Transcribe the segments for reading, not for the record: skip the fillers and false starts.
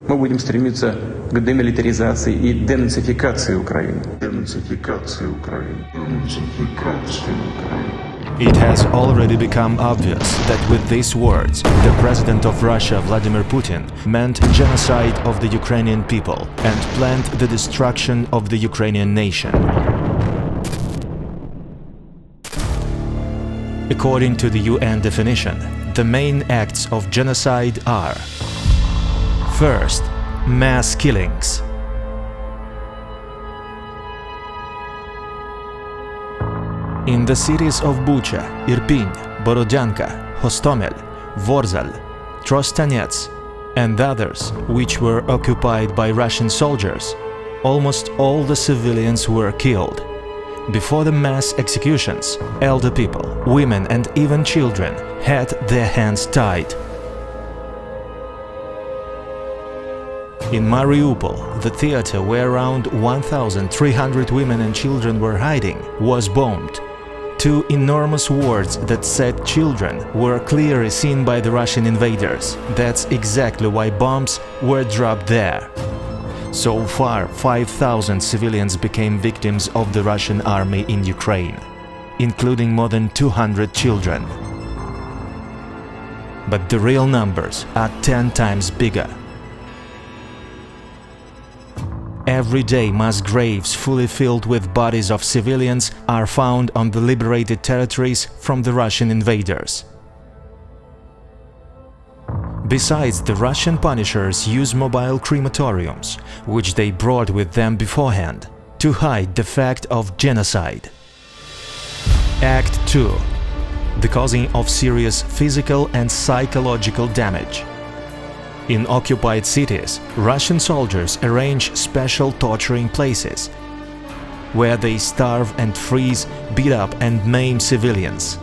Мы будем стремиться к демилитаризации и денацификации Украины. It has already become obvious that with these words, the president of Russia, Vladimir Putin, meant genocide of the Ukrainian people and planned the destruction of the Ukrainian nation. According to the UN definition, the main acts of genocide are: first, mass killings. In the cities of Bucha, Irpin, Borodyanka, Hostomel, Vorzal, Trostanets, and others which were occupied by Russian soldiers, almost all the civilians were killed. Before the mass executions, elder people, women and even children had their hands tied. In Mariupol, the theater where around 1,300 women and children were hiding was bombed. Two enormous wards that said children were clearly seen by the Russian invaders. That's exactly why bombs were dropped there. So far, 5,000 civilians became victims of the Russian army in Ukraine, including more than 200 children. But the real numbers are 10 times bigger. Every day, mass graves fully filled with bodies of civilians are found on the liberated territories from the Russian invaders. Besides, the Russian punishers use mobile crematoriums, which they brought with them beforehand, to hide the fact of genocide. Act 2. The causing of serious physical and psychological damage. In occupied cities, Russian soldiers arrange special torturing places, where they starve and freeze, beat up and maim civilians.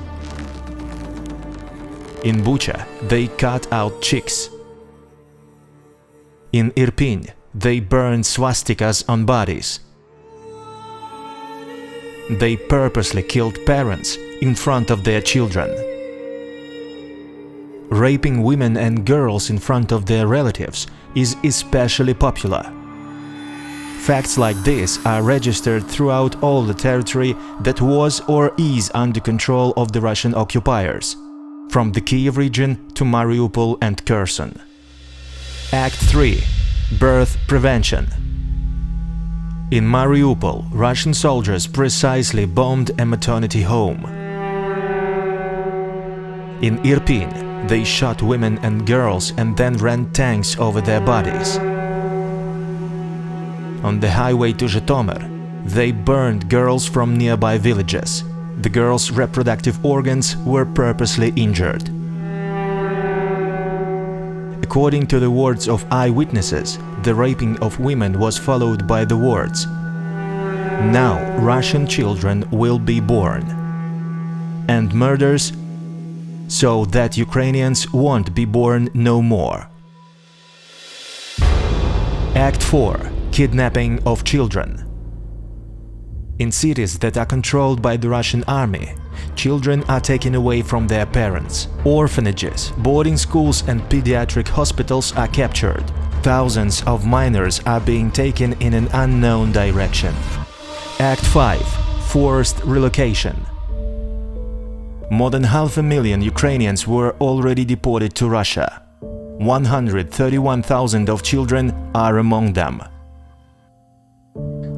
In Bucha, they cut out chicks. In Irpin, they burn swastikas on bodies. They purposely killed parents in front of their children. Raping women and girls in front of their relatives is especially popular. Facts like this are registered throughout all the territory that was or is under control of the Russian occupiers, from the Kiev region to Mariupol and Kherson. Act 3. Birth prevention. In Mariupol, Russian soldiers precisely bombed a maternity home. In Irpin, they shot women and girls and then ran tanks over their bodies. On the highway to Zhytomyr, they burned girls from nearby villages. The girls' reproductive organs were purposely injured. According to the words of eyewitnesses, the raping of women was followed by the words, "Now Russian children will be born," and murders so that Ukrainians won't be born no more. Act 4. Kidnapping of children. In cities that are controlled by the Russian army, children are taken away from their parents. Orphanages, boarding schools and pediatric hospitals are captured. Thousands of minors are being taken in an unknown direction. Act 5. Forced relocation. More than 500,000 Ukrainians were already deported to Russia. 131,000 of children are among them.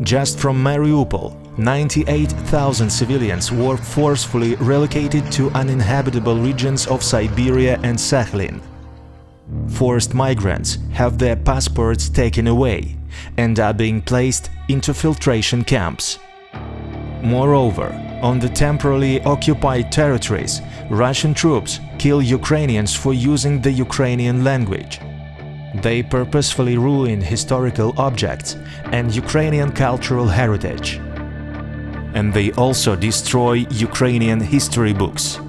Just from Mariupol, 98,000 civilians were forcefully relocated to uninhabitable regions of Siberia and Sakhalin. Forced migrants have their passports taken away and are being placed into filtration camps. Moreover, on the temporarily occupied territories, Russian troops kill Ukrainians for using the Ukrainian language. They purposefully ruin historical objects and Ukrainian cultural heritage. And they also destroy Ukrainian history books.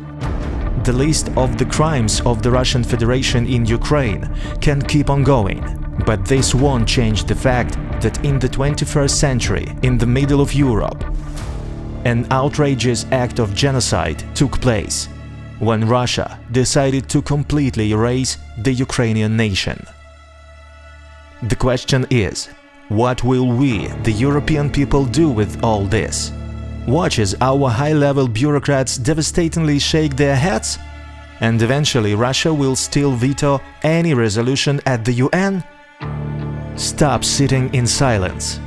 The list of the crimes of the Russian Federation in Ukraine can keep on going, but this won't change the fact that in the 21st century, in the middle of Europe, an outrageous act of genocide took place when Russia decided to completely erase the Ukrainian nation. The question is, what will we, the European people, do with all this? Watch as our high-level bureaucrats devastatingly shake their heads? And eventually Russia will still veto any resolution at the UN? Stop sitting in silence.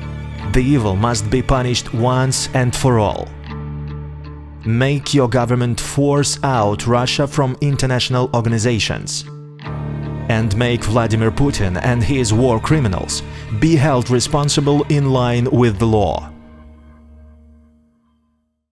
The evil must be punished once and for all. Make your government force out Russia from international organizations. And make Vladimir Putin and his war criminals be held responsible in line with the law.